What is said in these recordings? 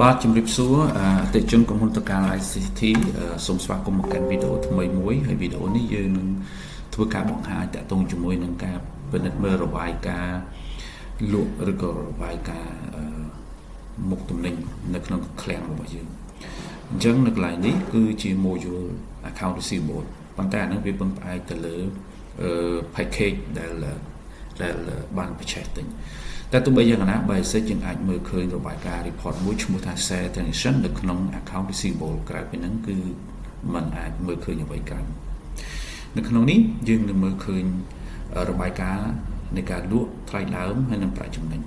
បាទជំរាបសួរអតិជនក្រុមហ៊ុនតកា ICT សូមស្វាគមន៍មកកាន់វីដេអូថ្មីមួយហើយវីដេអូនេះយើងនឹងធ្វើការបង្ហាញតាក់ទងជាមួយនឹងការពិនិត្យមើលរបាយការណ៍លក់ឬក៏របាយការណ៍មុខទំនិញនៅក្នុងឃ្លាំងរបស់យើងអញ្ចឹងនៅកន្លែងនេះគឺជា module account receivable ប៉ុន្តែអានឹងវាពឹងផ្អែកទៅលើ package ដែលបានបញ្ឆេះទិញតែទោះបីយ៉ាងណា basic យើងអាចមើលឃើញរបាយការណ៍ report មួយឈ្មោះថា sale transaction នៅក្នុង account receivable ក្រៅពីហ្នឹងគឺมันអាចមើលឃើញអ្វីកើតនៅក្នុងនេះយើងនឹងមើលឃើញរបាយការណ៍នៃការលក់ថ្លៃដើមហើយនិងប្រាក់ចំណេញ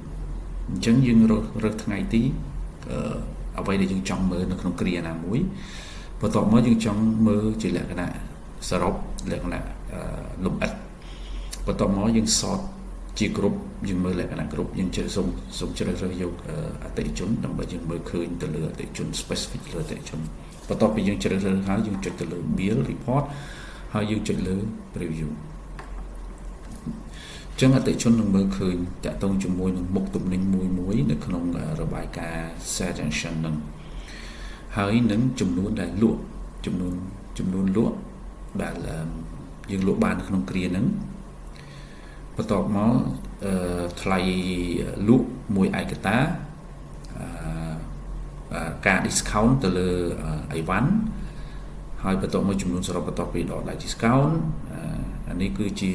អញ្ចឹងយើងរើសថ្ងៃទីអ្វីដែលយើងចង់មើលនៅក្នុងគ្រាណាមួយបន្ទាប់មកយើងចង់មើលជាលក្ខណៈសរុបលក្ខណៈលម្អិតបន្ទាប់មកយើង sort ជាក្រុមយើងមើលលក្ខណៈក្រុមយើងសូមជ្រើសរើសយកអតិថិជនដើម្បីយើងមើលឃើញទៅលើអតិថិជន specific លើអតិថិជនបន្ទាប់ពីយើងជ្រើសរើសហើយយើងចុចទៅលើ bill report ហើយយើងចុចលើ preview ចឹងអតិថិជននឹងមើលឃើញតាក់ទងជាមួយនឹងមុខទំនិញមួយនៅក្នុងរបាយការណ៍ sale transaction នឹងហើយនឹងចំនួនដែលលក់ចំនួនលក់ដែលយើងលក់បានក្នុងគ្រាហ្នឹងបន្ទាប់មកថ្លៃលក់មួយឯកតាការ discount ទៅលើអីវ៉ាន់ហើយបន្ទាប់មកចំនួនសរុបបន្ទាប់ពីដកដៃ discount អានេះគឺជា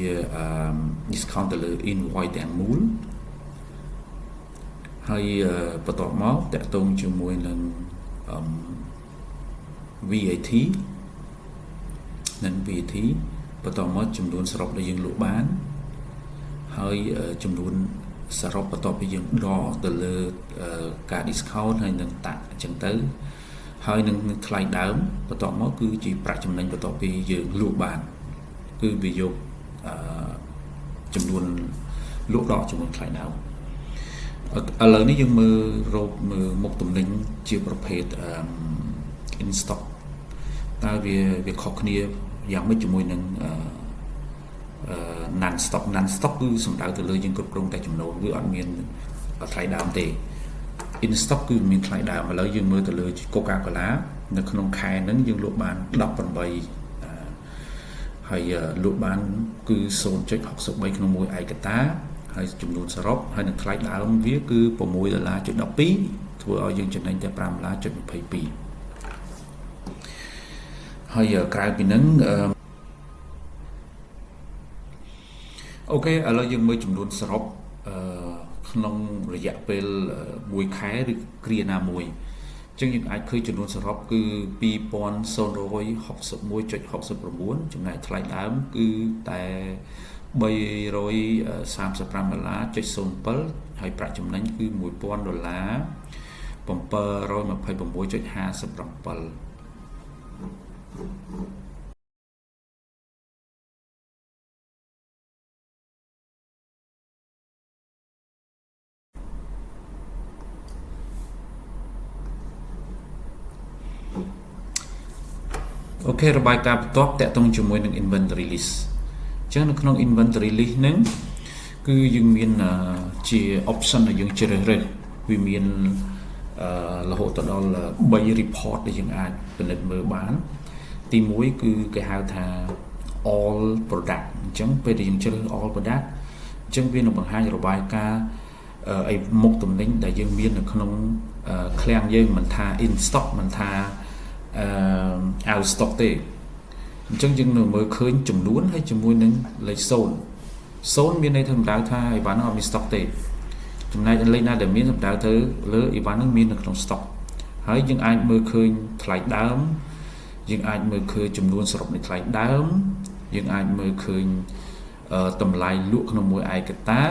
discount ទៅលើ invoice ទាំងមូលហើយបន្ទាប់មកតកតងជាមួយនឹងVAT បន្ទាប់មកចំនួនសរុបដែលយើងលក់បានហើយចំនួនសរុបបន្ទាប់ពីយើងដកទៅលើការ discount ហើយនឹងតាក់អញ្ចឹងទៅហើយនឹងថ្លៃដើមបន្ទាប់មកគឺជាប្រាក់ចំណេញបន្ទាប់ពីយើងលក់បានគឺវាយកចំនួនលក់ដកចំនួនថ្លៃដើមឥឡូវនេះយើងមើលមុខទំនិញជាប្រភេទ in stock តើវាខុសគ្នាយ៉ាងម៉េចជាមួយនឹងnon stock គឺសំដៅទៅលើយើងគ្រប់គ្រងតែចំណូលវាអត់មានថ្លៃដើមទេ in stock គឺមានថ្លៃដើមឥឡូវយើងមើលទៅលើ Coca-Cola នៅក្នុងខែហ្នឹងយើងលក់បាន18ហើយលក់បានគឺ 0.63 ក្នុងមួយឯកតាហើយចំនួនសរុបហើយនឹងថ្លៃដើមវាគឺ$6.12ធ្វើឲ្យយើងចំណេញតែ$5.22ហើយក្រៅពីហ្នឹងអូខេឥឡូវយើងមើលចំនួនសរុបក្នុងរយៈពេល1ខែឬគ្រាណាមួយអញ្ចឹងយើងអាចឃើញចំនួនសរុបគឺ$2,061.69ចំណែកថ្លៃដើមគឺតែ$335.07ហើយប្រាក់ចំណេញគឺ$1,726.57អូខេរបាយការណ៍បន្ទាប់តាក់ទងជាមួយនឹង inventory list អញ្ចឹងនៅក្នុង inventory list ហ្នឹងគឺយើងមានជា option ដែលយើងជ្រើសរើសវាមានរហូតដល់3 report ដែលយើងអាចពិនិត្យមើលបានទី1គឺគេហៅថា all product អញ្ចឹងពេលដែលយើងជ្រើស all product អញ្ចឹងវានឹងបង្ហាញរបាយការណ៍អីមុខទំនិញដែលយើងមាននៅក្នុងឃ្លាំងយើងមិនថា in stock មិនថាout stock ទេអញ្ចឹងយើងនឹងមើលឃើញចំនួនហើយជាមួយនឹងលេខ0មានន័យថាសំដៅថាអីវ៉ាន់អត់មាន stock ទេចំណែកលេខណាដែលមានសំដៅទៅលើអីវ៉ាន់នឹងមាននៅក្នុង stock ហើយយើងអាចមើលឃើញថ្លៃដើមយើងអាចមើលឃើញចំនួនសរុបនៃថ្លៃដើមយើងអាចមើលឃើញតម្លៃលក់ក្នុងមួយឯកតា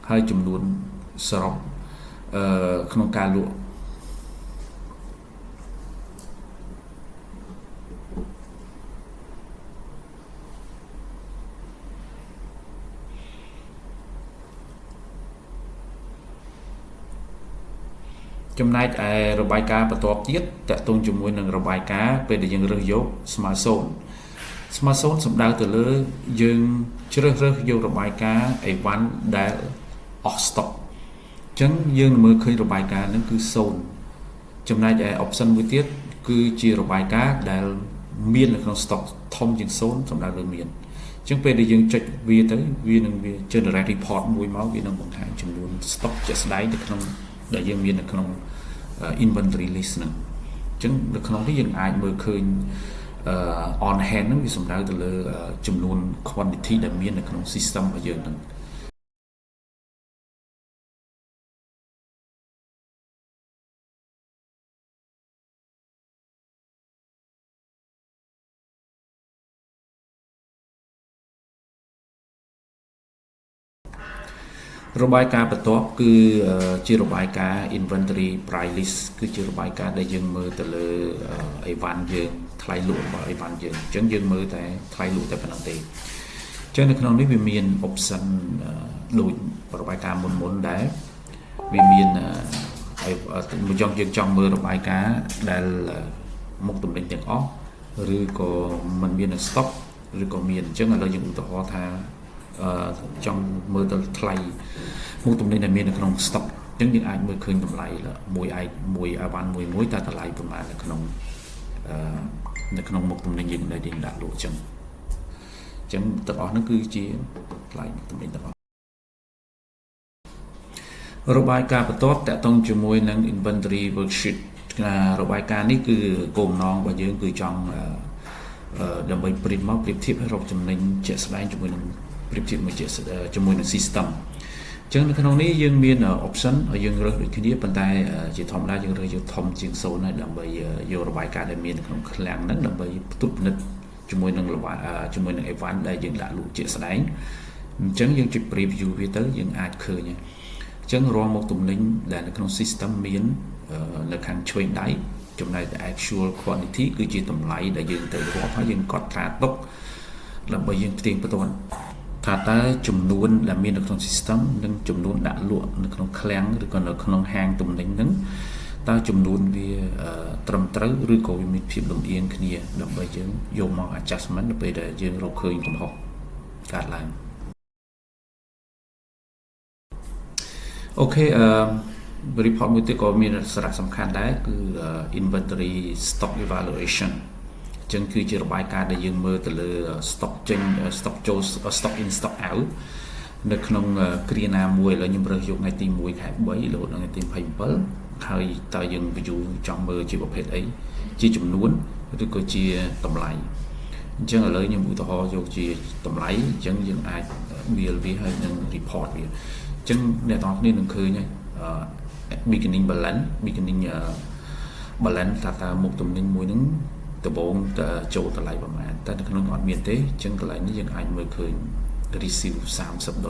ហើយចំនួនសរុបក្នុងការលក់ចំណែកឯរបាយការណ៍បន្ទាប់ទៀតតាក់ទងជាមួយនឹងរបាយការណ៍ពេលដែលយើងរើសយក Smart Zone សំដៅទៅលើយើងជ្រើសរើសយករបាយការណ៍អីវ៉ាន់ដែលអស់ stock អញ្ចឹងយើងនឹងមើលឃើញរបាយការណ៍ហ្នឹងគឺ ចំណែកឯ option មួយទៀតគឺជារបាយការណ៍ដែលមាននៅក្នុង stock ធំជាង0សម្រាប់លើមានអញ្ចឹងពេលដែលយើងចុចវាទៅវានឹងវា generate report មួយមកវានឹងបង្ហាញចំនួន stock ជាក់ស្ដែងនៅក្នុងដែលយើងមាននៅក្នុង inventory list ហ្នឹងអញ្ចឹងនៅក្នុងនេះយើងអាចមើលឃើញon hand ហ្នឹងវាសំដៅទៅលើចំនួន quantity ដែលមាននៅក្នុង system របស់យើងហ្នឹងរបាយការណ៍បន្ទាប់គឺជារបាយការណ៍ inventory price list គឺជារបាយការណ៍ដែលយើងមើលទៅលើអីវ៉ាន់យើងថ្លៃលក់របស់អីវ៉ាន់យើងអញ្ចឹងយើងមើលតែថ្លៃលក់តែប៉ុណ្ណឹងទេអញ្ចឹងនៅក្នុងនេះវាមាន option ដូចរបាយការណ៍មុនដែរវាមានមួយយើងចង់មើលរបាយការណ៍ដែលមុខទំនិញទាំងអស់ឬក៏มันមាននៅ stock ឬក៏មានអញ្ចឹងឥឡូវយើងឧទាហរណ៍ថាចង់មើលទៅថ្លៃមុខទំនិញដែលមាននៅក្នុង stock អញ្ចឹងយើងអាចមើលឃើញតម្លៃមួយអាវ៉ាន់មួយតើតម្លៃប្រមាណនៅក្នុងមុខទំនិញយើងដែលយើងដាក់លក់អញ្ចឹងទាំងអស់ហ្នឹងគឺជាថ្លៃមុខទំនិញទាំងអស់របាយការណ៍បន្ទាប់តាក់ទងជាមួយនឹង inventory worksheet របាយការណ៍នេះគឺគោលបំណងរបស់យើងគឺចង់ដើម្បីប្រៀបមកប្រៀបធៀបឲ្យរកចំណេញជាក់ស្ដែងជាមួយនឹងប្រៀបធៀបជាមួយនឹង system អញ្ចឹងនៅក្នុងនេះយើងមាន option ឲ្យយើងរើសដូចគ្នាប៉ុន្តែជាធម្មតាយើងរើសយកធំជាង0ហើយដើម្បីយករបាយការណ៍ដែលមាននៅក្នុងឃ្លាំងហ្នឹងដើម្បីផ្ទុកពិនិត្យជាមួយនឹង event ដែលយើងដាក់លក់ជាក់ស្ដែងអញ្ចឹងយើងចុច preview វាទៅយើងអាចឃើញហើយអញ្ចឹងរាល់មុខទំនិញដែលនៅក្នុង system មាននៅខាងឆ្វេងដៃចំណែក actual quantity គឺជាតម្លៃដែលយើងទៅរាប់ហើយយើងកត់ត្រាទុកដើម្បីយើងផ្ទៀងផ្ទាត់ថាតើចំនួនដែលមាននៅក្នុង system និងចំនួនដាក់លក់នៅក្នុងឃ្លាំងឬក៏នៅក្នុងហាងទំនិញហ្នឹងតើចំនួនវាត្រឹមត្រូវឬក៏វាមានភាពលំអៀងគ្នាដើម្បីយើងយកមក adjustment នៅពេលដែលយើងរកឃើញកំហុសកើតឡើងអូខេreport មួយទៀតក៏មានសារៈសំខាន់ដែរគឺ inventory stock evaluation អញ្ចឹងគឺជារបាយការណ៍ដែលយើងមើលទៅលើ stock ចេញ stock ចូល stock in stock out នៅក្នុងគ្រាណាមួយឥឡូវខ្ញុំរើសយកថ្ងៃទី1ខែ3រហូតដល់ថ្ងៃទី27ហើយតើយើង view ចង់មើលជាប្រភេទអីជាចំនួនឬក៏ជាតម្លៃអញ្ចឹងឥឡូវខ្ញុំឧទាហរណ៍យកជាតម្លៃអញ្ចឹងយើងអាច build វាហើយនឹង report វាអញ្ចឹងអ្នកទាំងអស់គ្នានឹងឃើញហើយbeginning balance តើមុខទំនិញមួយហ្នឹងដំបូងតើចូលតម្លៃប្រហែលតែនៅក្នុងអត់មានទេអញ្ចឹងកន្លែងនេះយើងអាចមើលឃើញ receive $30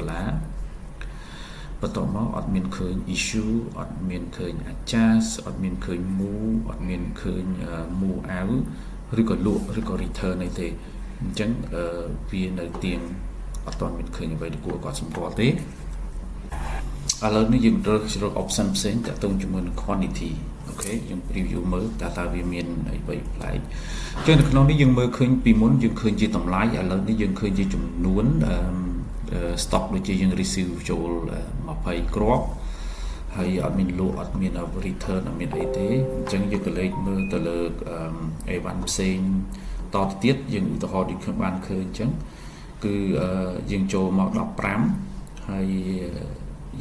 បន្ទាប់មកអត់មានឃើញ issue អត់មានឃើញ adjust អត់មានឃើញ move អត់មានឃើញ move out ឬក៏លក់ឬក៏ return អីទេអញ្ចឹងវានៅទៀងអត់ទាន់មានឃើញអ្វីដែលគួរគាត់សម្គាល់ទេឥឡូវនេះយើងរើស option ផ្សេងតាក់ទងជាមួយនឹង quantity អូខេយើង preview មើលតើវាមានអីប្លែកអញ្ចឹងនៅក្នុងនេះយើងមើលឃើញពីមុនយើងឃើញជាតម្លៃឥឡូវនេះយើងឃើញជាចំនួនstock ដូចជាយើង receive ចូល20គ្រាប់ហើយអត់មានលក់អត់មាន return អត់មានអីទេអញ្ចឹងយើងក៏លេខមើលទៅលើA1 ផ្សេងតទៅទៀតយើងឧទាហរណ៍ដូចខ្ញុំបានឃើញអញ្ចឹងគឺយើងចូលមក15ហើយ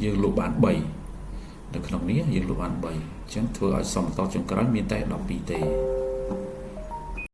យើងលក់បាន3នៅក្នុងនេះយើងលក់បាន3អញ្ចឹងធ្វើឲ្យសមតចុងក្រោយមានតែ12ទេ